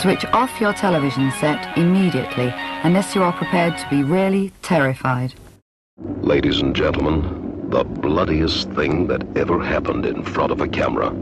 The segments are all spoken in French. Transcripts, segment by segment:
Switch off your television set immediately unless you are prepared to be really terrified. Ladies and gentlemen, the bloodiest thing that ever happened in front of a camera.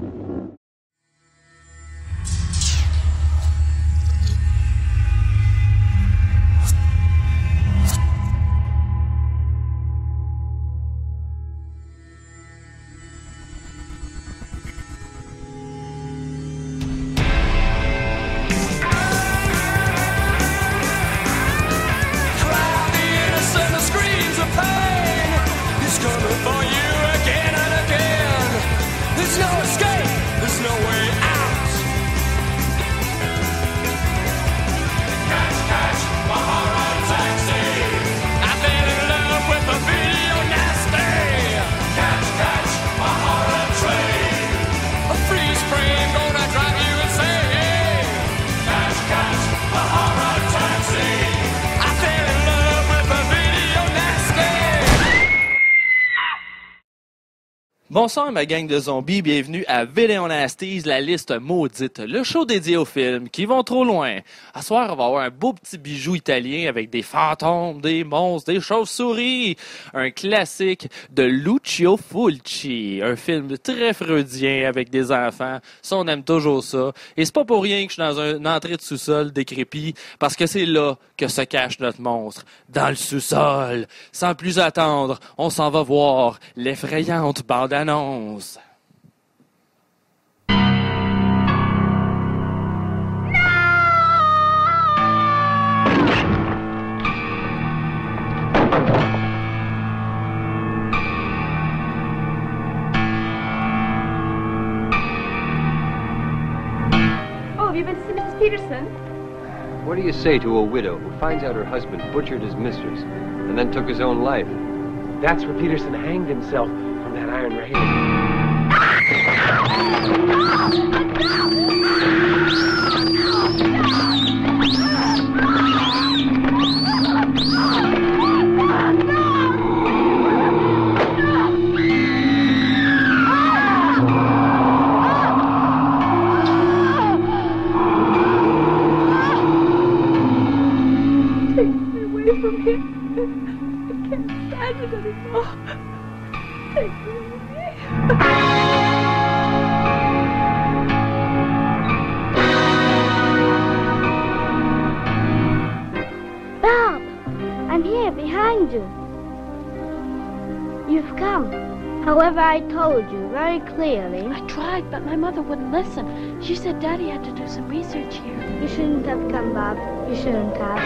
Bonsoir ma gang de zombies, bienvenue à Vidéo Nasties, la liste maudite, le show dédié aux films qui vont trop loin. À soir, on va avoir un beau petit bijou italien avec des fantômes, des monstres, des chauves-souris. Un classique de Lucio Fulci, un film très freudien avec des enfants. Ça, on aime toujours ça. Et c'est pas pour rien que je suis dans une entrée de sous-sol décrépit, parce que c'est là que se cache notre monstre, dans le sous-sol. Sans plus attendre, on s'en va voir l'effrayante bande-annonce. Oh, have you been to see Mrs. Peterson? What do you say to a widow who finds out her husband butchered his mistress and then took his own life? That's where Peterson hanged himself from that iron railing. From here. I can't stand it anymore. Take me away. Bob, I'm here behind you. You've come. However, I told you very clearly. I tried, but my mother wouldn't listen. She said Daddy had to do some research here. You shouldn't have come, Bob. You shouldn't have.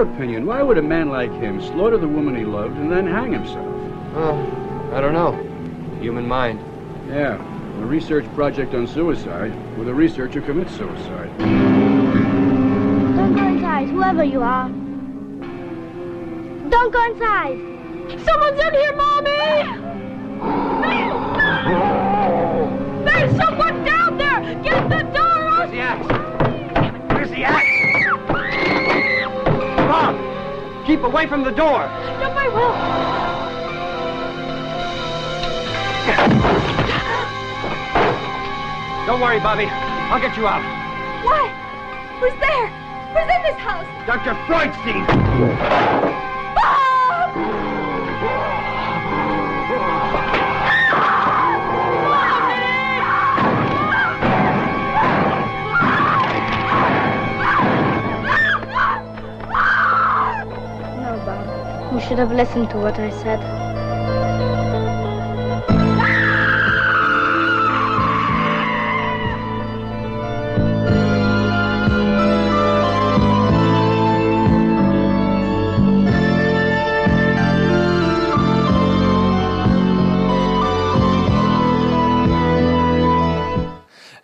Opinion, why would a man like him slaughter the woman he loved and then hang himself? Oh, I don't know. Human mind. Yeah, a research project on suicide with a researcher commits suicide. Don't go inside, whoever you are. Don't go inside. Someone's in here, Mommy! There's someone down there! Get the door open! Where's the axe? Where's the axe? Bob! Keep away from the door! No, I will! Don't worry, Bobby. I'll get you out. What? Who's there? Who's in this house? Dr. Freudstein! Bob! No, Bob. You should have listened to what I said.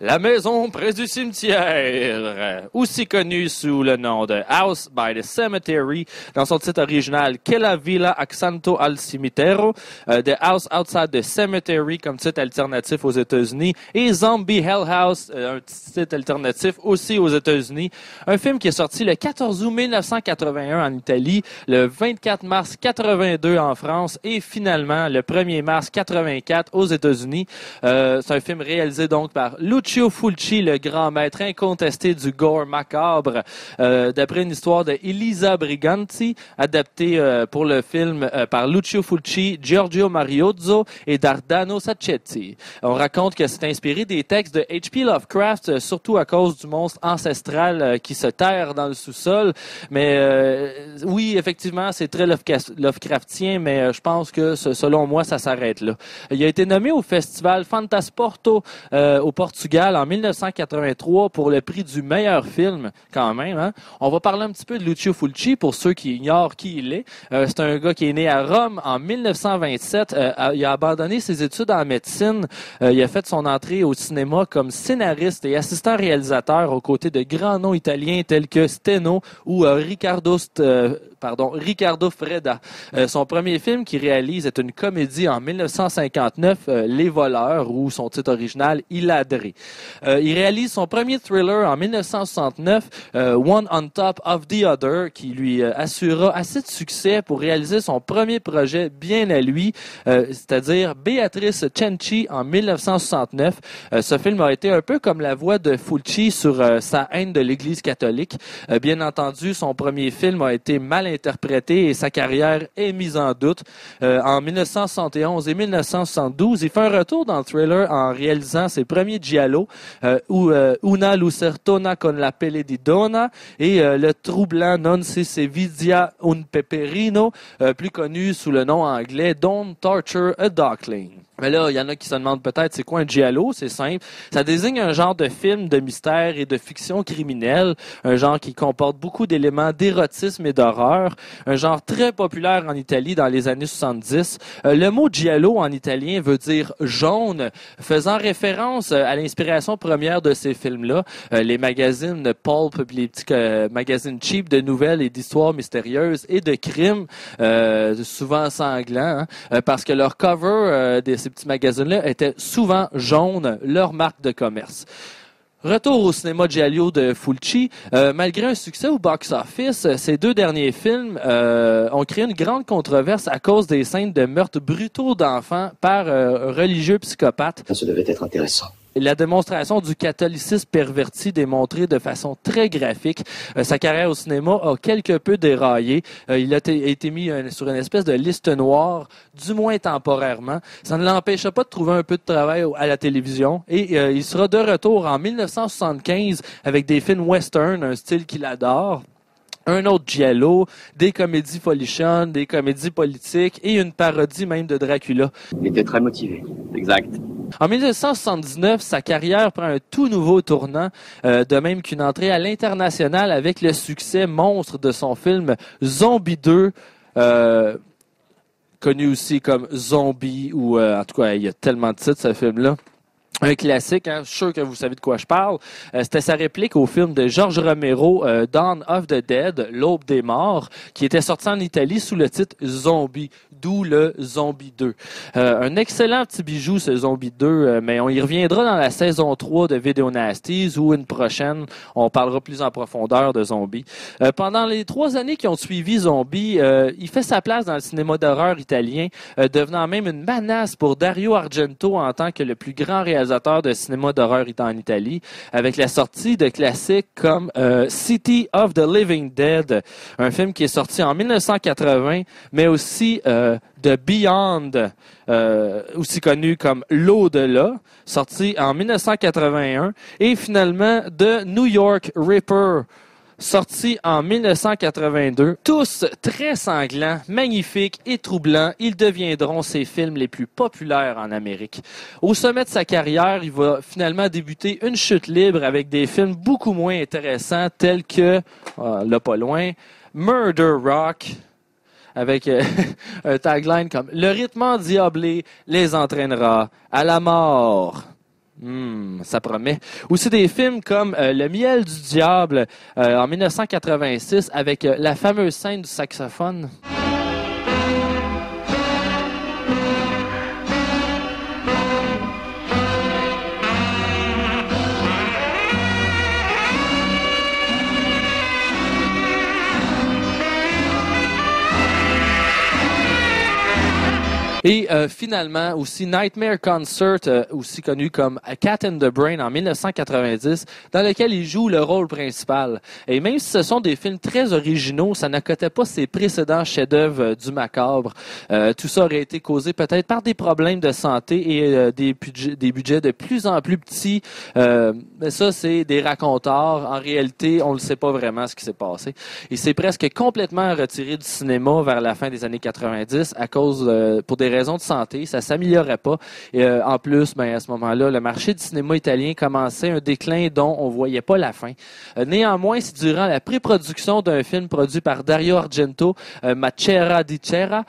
La maison près du cimetière, aussi connue sous le nom de House by the Cemetery, dans son titre original Que la Villa Accanto al Cimitero, The House Outside the Cemetery comme titre alternatif aux États-Unis, et Zombie Hell House, un titre alternatif aussi aux États-Unis. Un film qui est sorti le 14 août 1981 en Italie, le 24 mars 82 en France et finalement le 1er mars 84 aux États-Unis. C'est un film réalisé donc par Lucio Fulci, le grand maître incontesté du gore macabre, d'après une histoire de Elisa Briganti, adaptée pour le film par Lucio Fulci, Giorgio Mariozzo et Dardano Sacchetti. On raconte que c'est inspiré des textes de H.P. Lovecraft, surtout à cause du monstre ancestral qui se terre dans le sous-sol. Mais oui, effectivement, c'est très Lovecraftien, mais je pense que selon moi, ça s'arrête là. Il a été nommé au festival Fantasporto au Portugal en 1983 pour le prix du meilleur film, quand même. Hein? On va parler un petit peu de Lucio Fulci pour ceux qui ignorent qui il est. C'est un gars qui est né à Rome en 1927. Il a abandonné ses études en médecine. Il a fait son entrée au cinéma comme scénariste et assistant réalisateur aux côtés de grands noms italiens tels que Steno ou Riccardo Freda. Son premier film qu'il réalise est une comédie en 1959, Les Voleurs, ou son titre original, I Ladri. Il réalise son premier thriller en 1969, One on Top of the Other, qui lui assurera assez de succès pour réaliser son premier projet bien à lui, c'est-à-dire Béatrice Cenci en 1969. Ce film a été un peu comme la voix de Fulci sur sa haine de l'Église catholique. Bien entendu, son premier film a été mal interprété et sa carrière est mise en doute. En 1971 et 1972, il fait un retour dans le thriller en réalisant ses premiers giallo, Una Lucertona con la pelle di donna et le troublant Non si se vidia un peperino, plus connu sous le nom anglais Don't Torture a Duckling. Mais là, il y en a qui se demandent peut-être c'est quoi un giallo, c'est simple. Ça désigne un genre de film de mystère et de fiction criminelle, un genre qui comporte beaucoup d'éléments d'érotisme et d'horreur, un genre très populaire en Italie dans les années 70. Le mot giallo en italien veut dire jaune, faisant référence à l'inspiration première de ces films-là, les magazines pulp, les petits magazines cheap de nouvelles et d'histoires mystérieuses et de crimes, souvent sanglants, hein, parce que leur cover ces petits magazines-là étaient souvent jaunes, leur marque de commerce. Retour au cinéma giallo de Fulci. Malgré un succès au box-office, ces deux derniers films ont créé une grande controverse à cause des scènes de meurtres brutaux d'enfants par religieux psychopathes. Ça devait être intéressant. La démonstration du catholicisme perverti démontrée de façon très graphique. Sa carrière au cinéma a quelque peu déraillé. Il a été mis sur une espèce de liste noire, du moins temporairement. Ça ne l'empêcha pas de trouver un peu de travail à la télévision. Et il sera de retour en 1975 avec des films western, un style qu'il adore. Un autre giallo, des comédies folichonnes, des comédies politiques et une parodie même de Dracula. Il était très motivé. Exact. En 1979, sa carrière prend un tout nouveau tournant, de même qu'une entrée à l'international avec le succès monstre de son film Zombie 2, connu aussi comme Zombie, ou en tout cas, il y a tellement de titres ce film-là. Un classique, hein, je suis sûr que vous savez de quoi je parle. C'était sa réplique au film de George Romero, Dawn of the Dead, L'Aube des Morts, qui était sorti en Italie sous le titre Zombie, d'où le Zombie 2. Un excellent petit bijou, ce Zombie 2, mais on y reviendra dans la saison 3 de Video Nasties, ou une prochaine, on parlera plus en profondeur de Zombie. Pendant les 3 années qui ont suivi Zombie, il fait sa place dans le cinéma d'horreur italien, devenant même une menace pour Dario Argento en tant que le plus grand réalisateur de cinéma d'horreur en Italie, avec la sortie de classiques comme City of the Living Dead, un film qui est sorti en 1980, mais aussi The Beyond, aussi connu comme L'Au-delà, sorti en 1981, et finalement The New York Ripper, sorti en 1982. Tous très sanglants, magnifiques et troublants, ils deviendront ses films les plus populaires en Amérique. Au sommet de sa carrière, il va finalement débuter une chute libre avec des films beaucoup moins intéressants tels que, là pas loin, Murder Rock, avec un tagline comme « Le rythme endiablé les entraînera à la mort ». Ça promet. Aussi des films comme Le miel du diable en 1986 avec la fameuse scène du saxophone. Et finalement, aussi Nightmare Concert, aussi connu comme A Cat in the Brain en 1990, dans lequel il joue le rôle principal. Et même si ce sont des films très originaux, ça n'accotait pas ses précédents chefs-d'œuvre du macabre. Tout ça aurait été causé peut-être par des problèmes de santé et des budgets de plus en plus petits. Mais ça, c'est des racontars. En réalité, on ne sait pas vraiment ce qui s'est passé. Il s'est presque complètement retiré du cinéma vers la fin des années 90 à cause, pour des raisons de santé, ça s'améliorait pas. Et, en plus, à ce moment-là, le marché du cinéma italien commençait un déclin dont on voyait pas la fin. Néanmoins, c'est durant la pré-production d'un film produit par Dario Argento, Macera di Cera,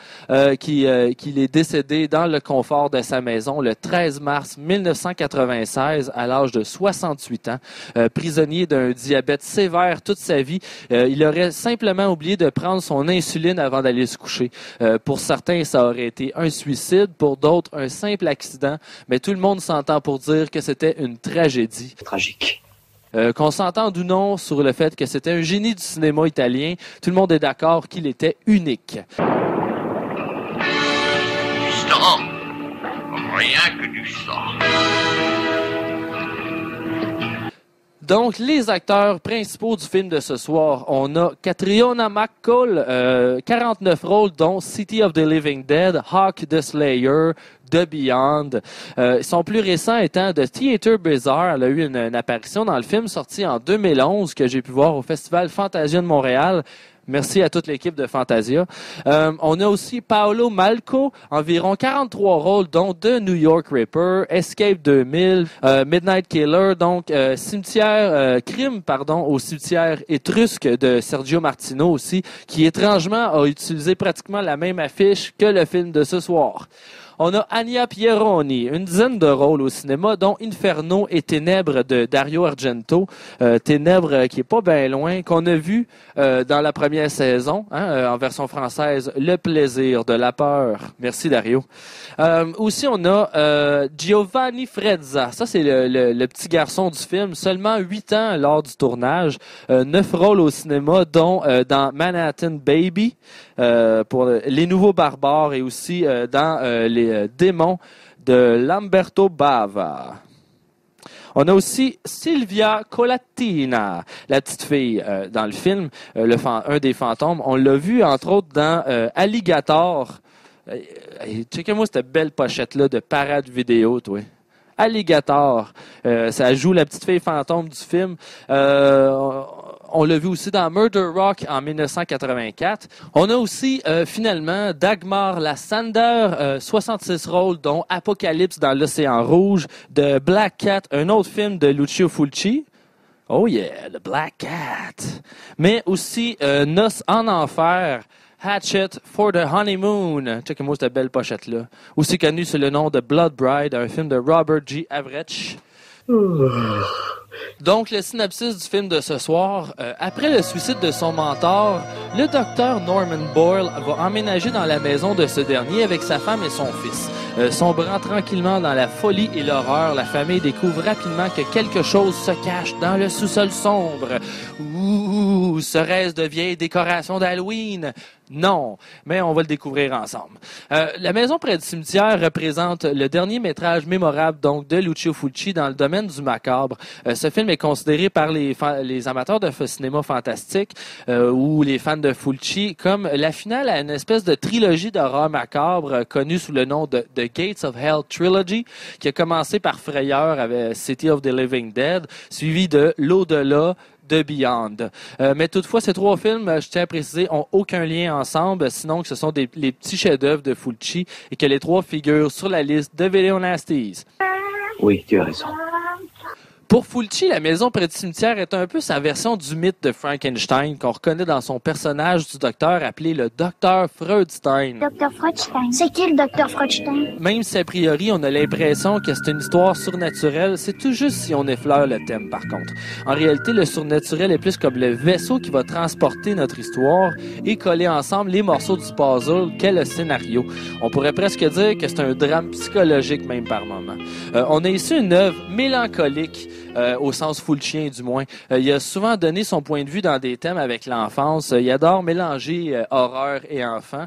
qu'il est décédé dans le confort de sa maison le 13 mars 1996 à l'âge de 68 ans. Prisonnier d'un diabète sévère toute sa vie, il aurait simplement oublié de prendre son insuline avant d'aller se coucher. Pour certains, ça aurait été un suicide, pour d'autres, un simple accident, mais tout le monde s'entend pour dire que c'était une tragédie. Tragique. Qu'on s'entende ou non sur le fait que c'était un génie du cinéma italien, tout le monde est d'accord qu'il était unique. Du sang. Rien que du sang. Donc, les acteurs principaux du film de ce soir, on a Catriona McCall, 49 rôles, dont City of the Living Dead, Hawk the Slayer, The Beyond. Son plus récent étant The Theater Bizarre. Elle a eu une apparition dans le film sorti en 2011 que j'ai pu voir au Festival Fantasia de Montréal. Merci à toute l'équipe de Fantasia. On a aussi Paolo Malco, environ 43 rôles, dont The New York Ripper, Escape 2000, Midnight Killer, donc crime au cimetière étrusque de Sergio Martino aussi, qui étrangement a utilisé pratiquement la même affiche que le film de ce soir. On a Anya Pieroni, une dizaine de rôles au cinéma, dont Inferno et Ténèbres de Dario Argento. Ténèbres qui est pas bien loin, qu'on a vu dans la première saison, en version française, Le plaisir de la peur. Merci Dario. Aussi, on a Giovanni Frezza. Ça, c'est le petit garçon du film. Seulement 8 ans lors du tournage. 9 rôles au cinéma, dont dans Manhattan Baby, pour Les Nouveaux Barbares et aussi dans les démons de Lamberto Bava. On a aussi Silvia Collatina, la petite fille dans le film, un des fantômes. On l'a vu entre autres dans Alligator. Checkez-moi cette belle pochette-là de parade vidéo, toi. Alligator. Ça joue la petite fille fantôme du film. On l'a vu aussi dans Murder Rock en 1984. On a aussi finalement Dagmar Lassander, 66 rôles, dont Apocalypse dans l'Océan Rouge, de Black Cat, un autre film de Lucio Fulci. Oh yeah, The Black Cat. Mais aussi Noces en enfer, Hatchet for the Honeymoon. Checkez-moi cette belle pochette-là. Aussi connu sous le nom de Blood Bride, un film de Robert G. Avreich. Donc, le synopsis du film de ce soir. Après le suicide de son mentor, le docteur Norman Boyle va emménager dans la maison de ce dernier avec sa femme et son fils. Sombrant tranquillement dans la folie et l'horreur, la famille découvre rapidement que quelque chose se cache dans le sous-sol sombre. Ouh, serait-ce de vieilles décorations d'Halloween? Non, mais on va le découvrir ensemble. La maison près du cimetière représente le dernier métrage mémorable donc de Lucio Fulci dans le domaine du macabre. Ce film est considéré par les amateurs de cinéma fantastique ou les fans de Fulci comme la finale à une espèce de trilogie d'horreur macabre connue sous le nom de The Gates of Hell Trilogy, qui a commencé par frayeur avec City of the Living Dead, suivi de L'au-delà, The Beyond. Mais toutefois, ces trois films, je tiens à préciser, ont aucun lien ensemble, sinon que ce sont les petits chefs-d'œuvre de Fulci et que les trois figurent sur la liste de Video Nasties. Oui, tu as raison. Pour Fulci, la maison près du cimetière est un peu sa version du mythe de Frankenstein qu'on reconnaît dans son personnage du docteur appelé le docteur Freudstein. Docteur Freudstein. C'est qui le docteur Freudstein? Même si a priori on a l'impression que c'est une histoire surnaturelle, c'est tout juste si on effleure le thème par contre. En réalité, le surnaturel est plus comme le vaisseau qui va transporter notre histoire et coller ensemble les morceaux du puzzle qu'est le scénario. On pourrait presque dire que c'est un drame psychologique même par moment. On a ici une œuvre mélancolique, au sens fulcien du moins. Il a souvent donné son point de vue dans des thèmes avec l'enfance. Il adore mélanger horreur et enfant.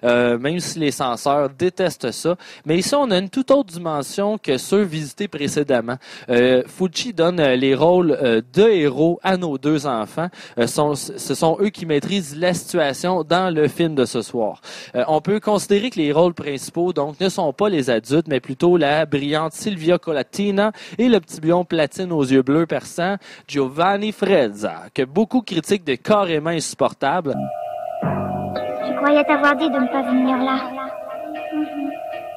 Même si les censeurs détestent ça. Mais ici, on a une toute autre dimension que ceux visités précédemment. Fulci donne les rôles de héros à nos deux enfants. Ce sont eux qui maîtrisent la situation dans le film de ce soir. On peut considérer que les rôles principaux donc ne sont pas les adultes, mais plutôt la brillante Silvia Colatina et le petit blond platine aux yeux bleus perçants, Giovanni Frezza, que beaucoup critiquent de carrément insupportable. Je croyais t'avoir dit de ne pas venir là.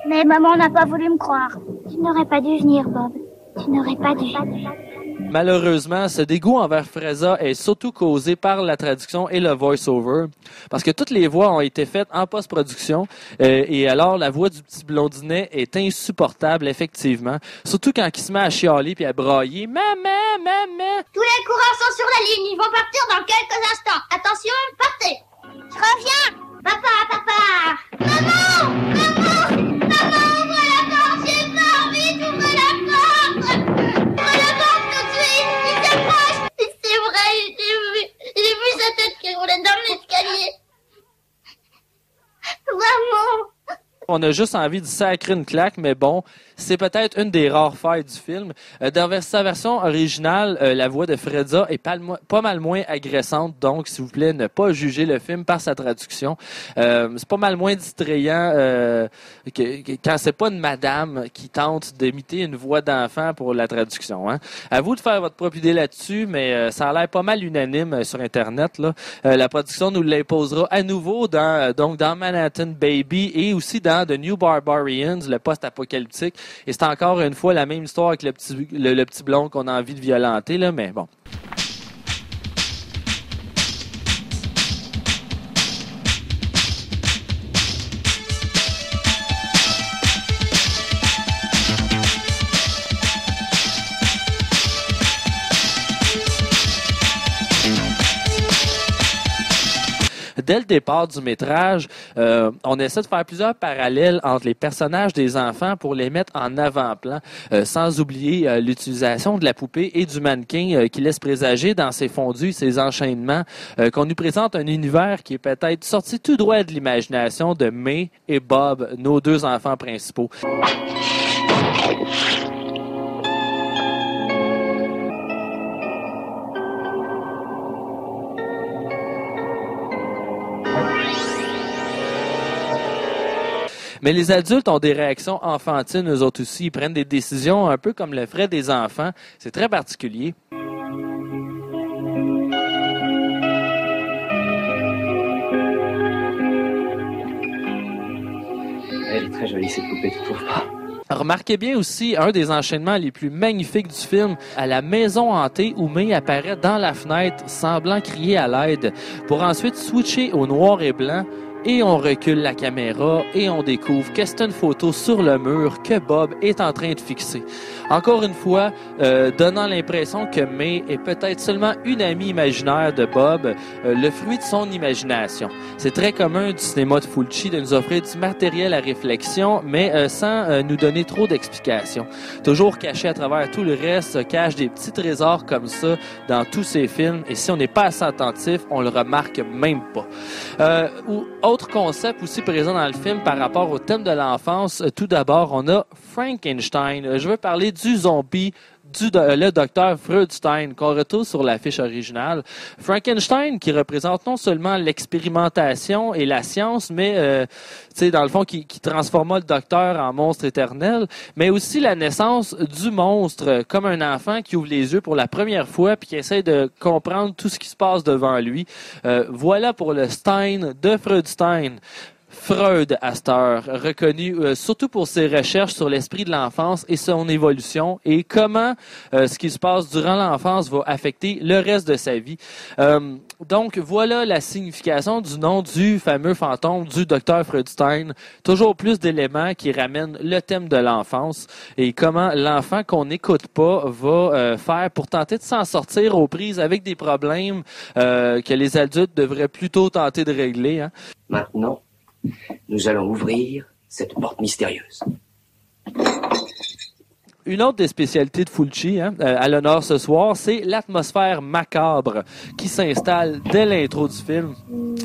Mais maman n'a pas voulu me croire. Tu n'aurais pas dû venir, Bob. Tu n'aurais pas dû. Malheureusement, ce dégoût envers Frezza est surtout causé par la traduction et le voice-over, parce que toutes les voix ont été faites en post-production, et alors la voix du petit blondinet est insupportable, effectivement, surtout quand il se met à chialer puis à brailler « Maman, maman! » Tous les coureurs sont sur la ligne, ils vont partir dans quelques instants. Attention, partez! Je reviens! Papa, papa! Maman! Maman! Maman, ouvre la porte! J'ai peur! Vite, ouvre la porte! Ouvre la porte tout de suite! Il s'approche! C'est vrai, j'ai vu sa tête qui roulait dans l'escalier. Maman! On a juste envie de sacrer une claque, mais bon, c'est peut-être une des rares failles du film. Dans sa version originale, la voix de Frezza est pas mal moins agressante, donc s'il vous plaît, ne pas juger le film par sa traduction. C'est pas mal moins distrayant quand c'est pas une madame qui tente d'imiter une voix d'enfant pour la traduction. Hein. À vous de faire votre propre idée là-dessus, mais ça a l'air pas mal unanime sur Internet. Là. La production nous l'imposera à nouveau dans Manhattan Baby et aussi dans The New Barbarians, le post-apocalyptique. Et c'est encore une fois la même histoire avec le petit blond qu'on a envie de violenter, là, mais bon. Dès le départ du métrage, on essaie de faire plusieurs parallèles entre les personnages des enfants pour les mettre en avant-plan, sans oublier l'utilisation de la poupée et du mannequin qui laisse présager dans ses fondus, ses enchaînements, qu'on nous présente un univers qui est peut-être sorti tout droit de l'imagination de May et Bob, nos deux enfants principaux. Mais les adultes ont des réactions enfantines, eux autres aussi. Ils prennent des décisions un peu comme le feraient des enfants. C'est très particulier. Elle est très jolie, cette poupée, tu trouves pas? Remarquez bien aussi un des enchaînements les plus magnifiques du film, à la maison hantée où May apparaît dans la fenêtre, semblant crier à l'aide, pour ensuite switcher au noir et blanc. Et on recule la caméra et on découvre que c'est une photo sur le mur que Bob est en train de fixer. Encore une fois, donnant l'impression que May est peut-être seulement une amie imaginaire de Bob, le fruit de son imagination. C'est très commun du cinéma de Fulci de nous offrir du matériel à réflexion, mais sans nous donner trop d'explications. Toujours caché à travers tout le reste, cache des petits trésors comme ça dans tous ses films, et si on n'est pas assez attentif, on le remarque même pas. Autre concept aussi présent dans le film par rapport au thème de l'enfance, tout d'abord, on a Frankenstein. Je veux parler du zombie, le docteur Freudstein, qu'on retrouve sur l'affiche originale. Frankenstein, qui représente non seulement l'expérimentation et la science, mais dans le fond, qui transforma le docteur en monstre éternel, mais aussi la naissance du monstre, comme un enfant qui ouvre les yeux pour la première fois puis qui essaie de comprendre tout ce qui se passe devant lui. Voilà pour le Stein de Freudstein. Freud, à cette heure, reconnu surtout pour ses recherches sur l'esprit de l'enfance et son évolution et comment ce qui se passe durant l'enfance va affecter le reste de sa vie. Donc, voilà la signification du nom du fameux fantôme du Dr. Freudstein. Toujours plus d'éléments qui ramènent le thème de l'enfance et comment l'enfant qu'on n'écoute pas va faire pour tenter de s'en sortir aux prises avec des problèmes que les adultes devraient plutôt tenter de régler. Hein. Maintenant, nous allons ouvrir cette porte mystérieuse. Une autre des spécialités de Fulci, à l'honneur ce soir, c'est l'atmosphère macabre qui s'installe dès l'intro du film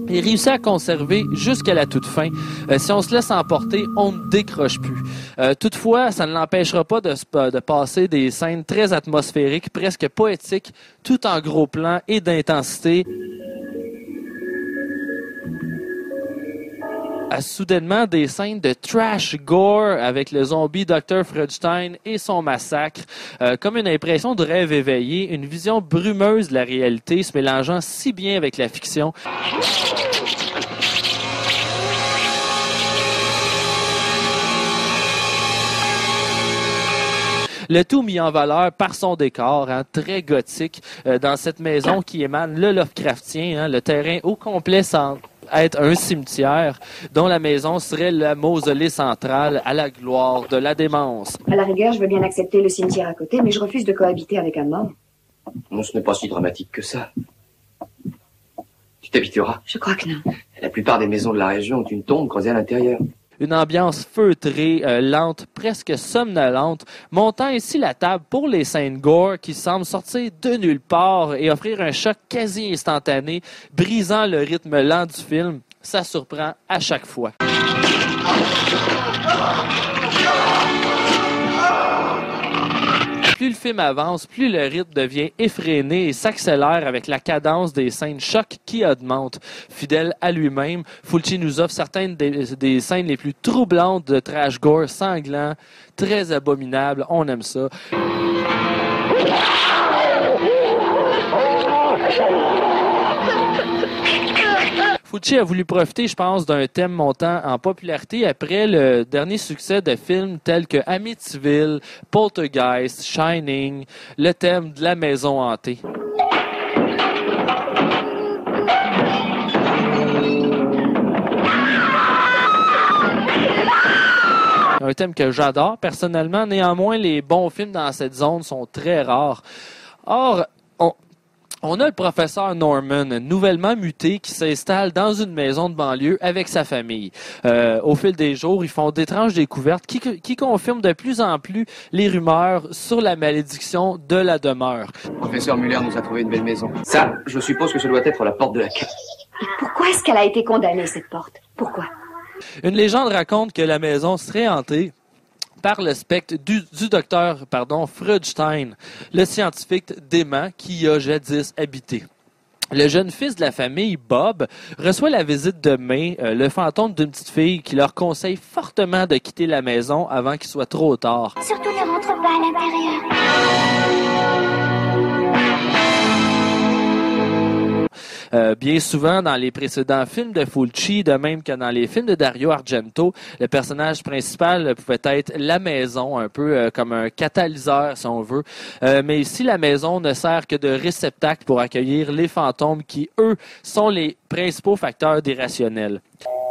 et réussit à conserver jusqu'à la toute fin. Si on se laisse emporter, on ne décroche plus. Toutefois, ça ne l'empêchera pas de passer des scènes très atmosphériques, presque poétiques, tout en gros plan et d'intensité. Soudainement des scènes de trash gore avec le zombie Dr. Freudstein et son massacre, comme une impression de rêve éveillé, une vision brumeuse de la réalité se mélangeant si bien avec la fiction. Le tout mis en valeur par son décor, très gothique, dans cette maison qui émane le Lovecraftien, le terrain au complet sans être un cimetière, dont la maison serait la mausolée centrale à la gloire de la démence. À la rigueur, je veux bien accepter le cimetière à côté, mais je refuse de cohabiter avec un mort. Non, ce n'est pas si dramatique que ça. Tu t'habitueras. Je crois que non. La plupart des maisons de la région ont une tombe creusée à l'intérieur. Une ambiance feutrée, lente, presque somnolente, montant ici la table pour les scènes gore qui semblent sortir de nulle part et offrir un choc quasi instantané, brisant le rythme lent du film. Ça surprend à chaque fois. Plus le film avance, plus le rythme devient effréné et s'accélère avec la cadence des scènes choc qui augmente. Fidèle à lui-même, Fulci nous offre certaines des scènes les plus troublantes de trash gore sanglant, très abominable, on aime ça. Fulci a voulu profiter, je pense, d'un thème montant en popularité après le dernier succès de films tels que Amityville, Poltergeist, Shining, le thème de la maison hantée. Un thème que j'adore personnellement, néanmoins les bons films dans cette zone sont très rares. Or, on a le professeur Norman, nouvellement muté, qui s'installe dans une maison de banlieue avec sa famille. Au fil des jours, ils font d'étranges découvertes qui confirment de plus en plus les rumeurs sur la malédiction de la demeure. Le professeur Muller nous a trouvé une belle maison. Ça, je suppose que ce doit être la porte de la cave. Et pourquoi est-ce qu'elle a été condamnée, cette porte? Pourquoi? Une légende raconte que la maison serait hantée par le spectre du docteur Freudstein, le scientifique dément qui y a jadis habité. Le jeune fils de la famille, Bob, reçoit la visite de May, le fantôme d'une petite fille qui leur conseille fortement de quitter la maison avant qu'il soit trop tard. Surtout ne rentre pas à l'intérieur. Bien souvent, dans les précédents films de Fulci, de même que dans les films de Dario Argento, le personnage principal pouvait être la maison, un peu comme un catalyseur, si on veut. Mais ici, la maison ne sert que de réceptacle pour accueillir les fantômes qui, eux, sont les principaux facteurs d'irrationnel.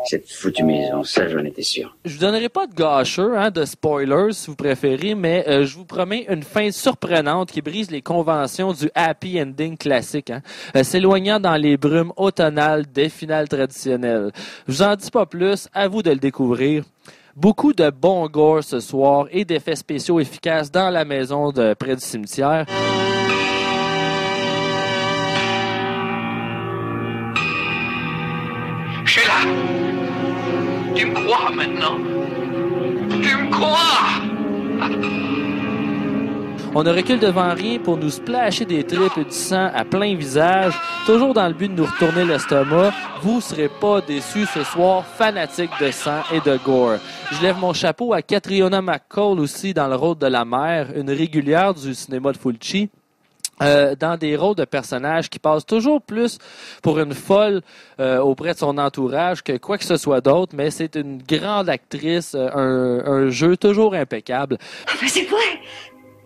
Cette foutue maison, ça j'en étais sûr. Je vous donnerai pas de gâcheux, de spoilers si vous préférez, mais je vous promets une fin surprenante qui brise les conventions du happy ending classique, s'éloignant dans les brumes automnales des finales traditionnelles. Je vous en dis pas plus, à vous de le découvrir. Beaucoup de bons gore ce soir et d'effets spéciaux efficaces dans la maison près du cimetière. Sheila! Tu me crois maintenant? Tu me crois? On ne recule devant rien pour nous splasher des tripes et du sang à plein visage, toujours dans le but de nous retourner l'estomac. Vous ne serez pas déçus ce soir, fanatiques de sang et de gore. Je lève mon chapeau à Catriona McCall aussi dans le rôle de la mère, une régulière du cinéma de Fulci. dans des rôles de personnages qui passent toujours plus pour une folle auprès de son entourage que quoi que ce soit d'autre, mais c'est une grande actrice, un jeu toujours impeccable. Mais c'est vrai,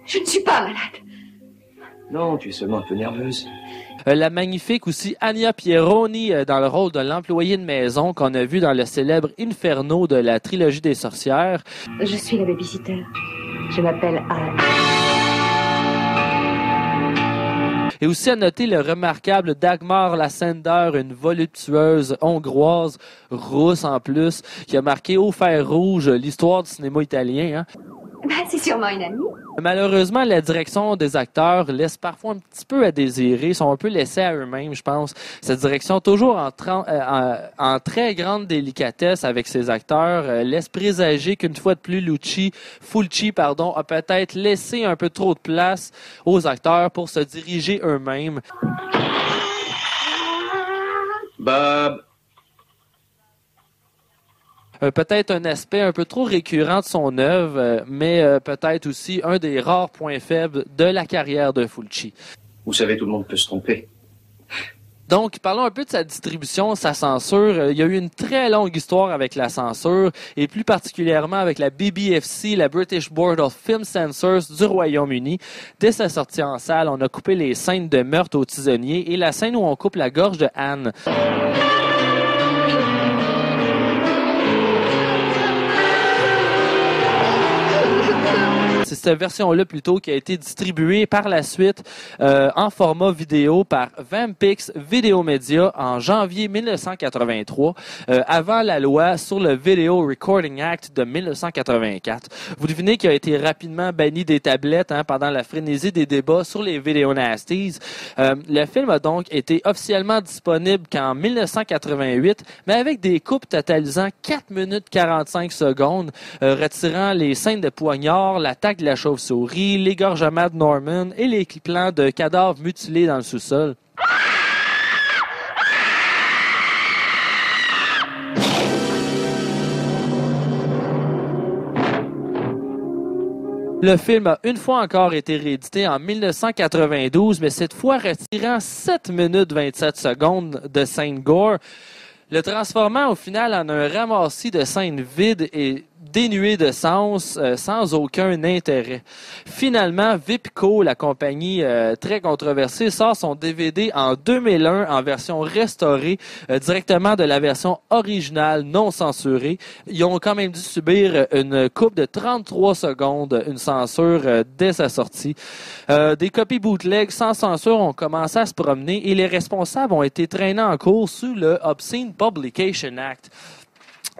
je ne suis pas malade. Non, tu es seulement un peu nerveuse. La magnifique aussi Anya Pieroni dans le rôle de l'employée de maison qu'on a vu dans le célèbre Inferno de la trilogie des sorcières. Je suis la babysitter. Je m'appelle Anne. Et aussi à noter le remarquable Dagmar Lassander, une voluptueuse hongroise, rousse en plus, qui a marqué au fer rouge l'histoire du cinéma italien. Hein. C'est sûrement une amie. Malheureusement, la direction des acteurs laisse parfois un petit peu à désirer. Ils sont un peu laissés à eux-mêmes, je pense. Cette direction, toujours en très grande délicatesse avec ses acteurs, laisse présager qu'une fois de plus, Fulci a peut-être laissé un peu trop de place aux acteurs pour se diriger eux-mêmes. Bob! Peut-être un aspect un peu trop récurrent de son œuvre, mais peut-être aussi un des rares points faibles de la carrière de Fulci. Vous savez, tout le monde peut se tromper. Donc, parlons un peu de sa distribution, sa censure. Il y a eu une très longue histoire avec la censure, et plus particulièrement avec la BBFC, la British Board of Film Censors du Royaume-Uni. Dès sa sortie en salle, on a coupé les scènes de meurtre aux tisonniers et la scène où on coupe la gorge de Anne. C'est cette version-là plutôt qui a été distribuée par la suite en format vidéo par Vampix Video Media en janvier 1983, avant la loi sur le Video Recording Act de 1984. Vous devinez qu'il a été rapidement banni des tablettes pendant la frénésie des débats sur les Video Nasties. Le film a donc été officiellement disponible qu'en 1988, mais avec des coupes totalisant 4 minutes 45 secondes, retirant les scènes de poignard, l'attaque de la chauve-souris, l'égorgement de Norman et les plans de cadavres mutilés dans le sous-sol. Le film a une fois encore été réédité en 1992, mais cette fois retirant 7 minutes 27 secondes de scènes gore, le transformant au final en un ramassis de scènes vides et dénué de sens, sans aucun intérêt. Finalement, Vipco, la compagnie très controversée, sort son DVD en 2001 en version restaurée, directement de la version originale non censurée. Ils ont quand même dû subir une coupe de 33 secondes, une censure dès sa sortie. Des copies bootleg sans censure ont commencé à se promener et les responsables ont été traînés en cours sous le Obscene Publication Act.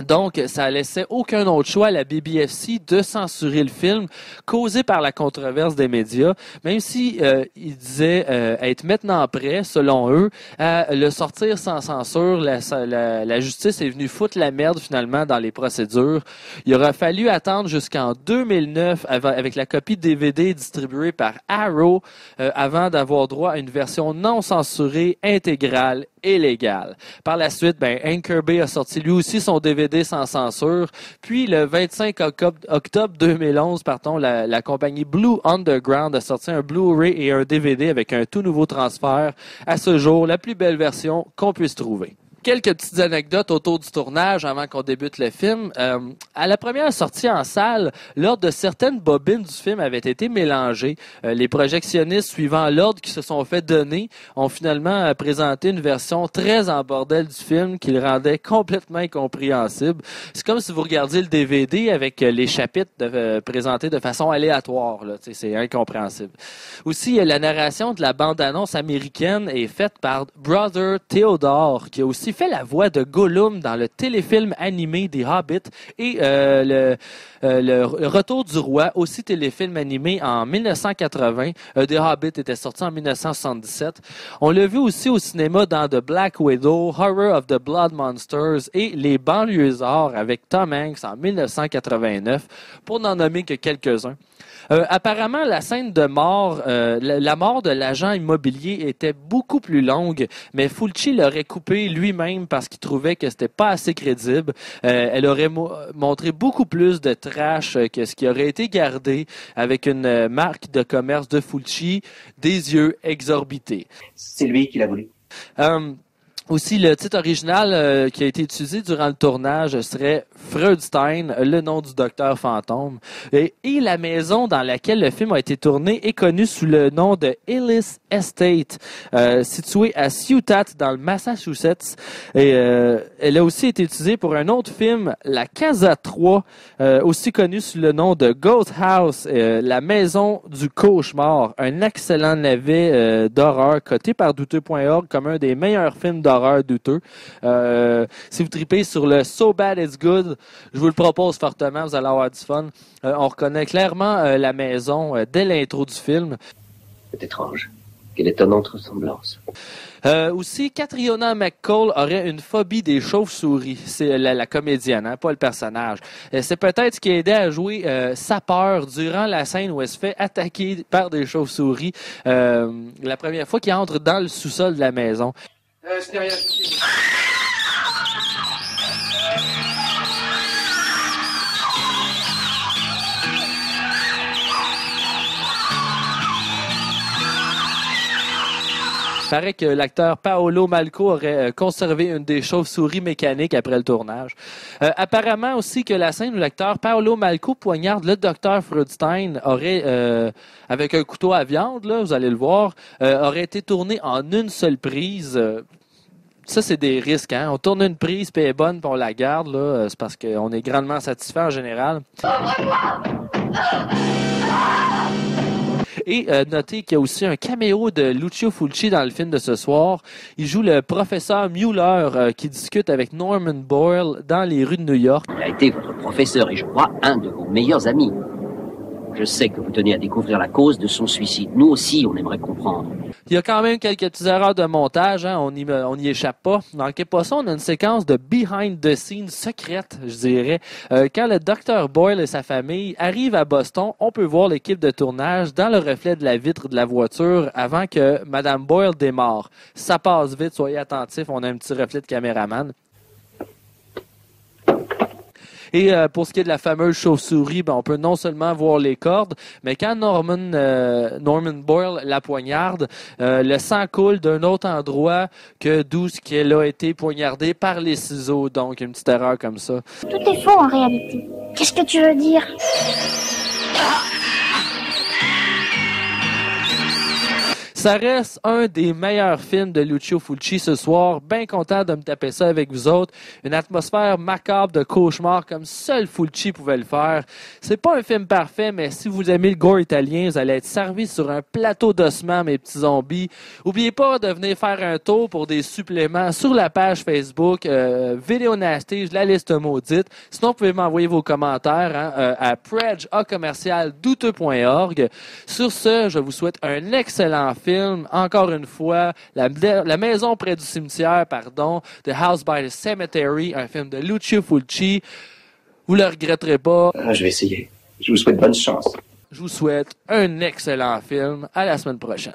Donc, ça laissait aucun autre choix à la BBFC de censurer le film, causé par la controverse des médias, même si ils disaient être maintenant prêts, selon eux, à le sortir sans censure. La justice est venue foutre la merde, finalement, dans les procédures. Il aura fallu attendre jusqu'en 2009, avec la copie DVD distribuée par Arrow, avant d'avoir droit à une version non censurée, intégrale et légale. Par la suite, Hank Kirby a sorti lui aussi son DVD sans censure. Puis, le 25 octobre 2011, la compagnie Blue Underground a sorti un Blu-ray et un DVD avec un tout nouveau transfert. À ce jour, la plus belle version qu'on puisse trouver. Quelques petites anecdotes autour du tournage avant qu'on débute le film. À la première sortie en salle, l'ordre de certaines bobines du film avait été mélangé. Les projectionnistes, suivant l'ordre qui se sont fait donner, ont finalement présenté une version très en bordel du film qui le rendait complètement incompréhensible. C'est comme si vous regardiez le DVD avec les chapitres présentés de façon aléatoire. Là. C'est incompréhensible. Aussi, la narration de la bande-annonce américaine est faite par Brother Theodore, qui a aussi fait la voix de Gollum dans le téléfilm animé des Hobbits et le Retour du Roi, aussi téléfilm animé en 1980. The Hobbit était sorti en 1977. On l'a vu aussi au cinéma dans The Black Widow, Horror of the Blood Monsters et Les Banlieusards avec Tom Hanks en 1989, pour n'en nommer que quelques-uns. Apparemment, la scène de mort, la mort de l'agent immobilier était beaucoup plus longue, mais Fulci l'aurait coupé lui-même parce qu'il trouvait que c'était pas assez crédible. Elle aurait montré beaucoup plus de trash que ce qui aurait été gardé avec une marque de commerce de Fulci, des yeux exorbités. C'est lui qui l'a voulu. Aussi, le titre original qui a été utilisé durant le tournage serait Freudstein, le nom du docteur fantôme. Et la maison dans laquelle le film a été tourné est connue sous le nom de Ellis Estate, située à Ciutat, dans le Massachusetts. Et elle a aussi été utilisée pour un autre film, La Casa 3, aussi connu sous le nom de Ghost House, la maison du cauchemar. Un excellent navet d'horreur coté par douteux.org comme un des meilleurs films d'horreur douteux. Si vous tripez sur le So Bad It's Good, je vous le propose fortement, vous allez avoir du fun. On reconnaît clairement la maison dès l'intro du film. C'est étrange. Quelle étonnante ressemblance. Aussi, Catriona McCall aurait une phobie des chauves-souris. C'est la comédienne, hein, pas le personnage. C'est peut-être ce qui a aidé à jouer sa peur durant la scène où elle se fait attaquer par des chauves-souris la première fois qu'il entre dans le sous-sol de la maison. C'est derrière. Il paraît que l'acteur Paolo Malco aurait conservé une des chauves-souris mécaniques après le tournage. Apparemment aussi que la scène où l'acteur Paolo Malco poignarde le docteur Freudstein aurait, avec un couteau à viande, là, vous allez le voir, aurait été tournée en une seule prise. Ça, c'est des risques. Hein? On tourne une prise, puis elle est bonne, puis on la garde. Là. C'est parce qu'on est grandement satisfait en général. Et notez qu'il y a aussi un caméo de Lucio Fulci dans le film de ce soir. Il joue le professeur Mueller qui discute avec Norman Boyle dans les rues de New York. Il a été votre professeur et je crois un de vos meilleurs amis. Je sais que vous tenez à découvrir la cause de son suicide. Nous aussi, on aimerait comprendre. Il y a quand même quelques petites erreurs de montage, hein? On n'y échappe pas. Dans le Poisson, on a une séquence de behind the scenes secrète, je dirais. Quand le Dr. Boyle et sa famille arrivent à Boston, on peut voir l'équipe de tournage dans le reflet de la vitre de la voiture avant que Mme Boyle démarre. Ça passe vite, soyez attentifs, on a un petit reflet de caméraman. Et pour ce qui est de la fameuse chauve-souris, on peut non seulement voir les cordes, mais quand Norman Boyle la poignarde, le sang coule d'un autre endroit que d'où qu'elle a été poignardée par les ciseaux. Donc, une petite erreur comme ça. Tout est faux en réalité. Qu'est-ce que tu veux dire? Ça reste un des meilleurs films de Lucio Fulci ce soir. Bien content de me taper ça avec vous autres. Une atmosphère macabre de cauchemar comme seul Fulci pouvait le faire. C'est pas un film parfait, mais si vous aimez le gore italien, vous allez être servi sur un plateau d'ossements, mes petits zombies. N'oubliez pas de venir faire un tour pour des suppléments sur la page Facebook Vidéo Nasty, la liste maudite. Sinon, vous pouvez m'envoyer vos commentaires à predge@douteux.org. Sur ce, je vous souhaite un excellent film. Encore une fois, la maison près du cimetière, The House by the Cemetery, un film de Lucio Fulci. Vous le regretterez pas. Je vais essayer. Je vous souhaite bonne chance. Je vous souhaite un excellent film. À la semaine prochaine.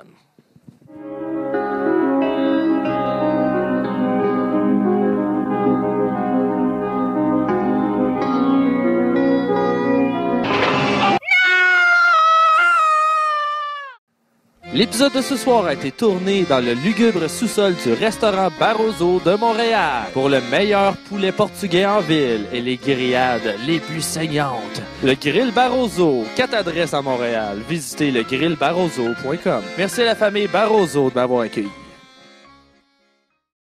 L'épisode de ce soir a été tourné dans le lugubre sous-sol du restaurant Barroso de Montréal pour le meilleur poulet portugais en ville et les grillades les plus saignantes. Le Grill Barroso, 4 adresses à Montréal. Visitez legrillbarroso.com. Merci à la famille Barroso de m'avoir accueilli.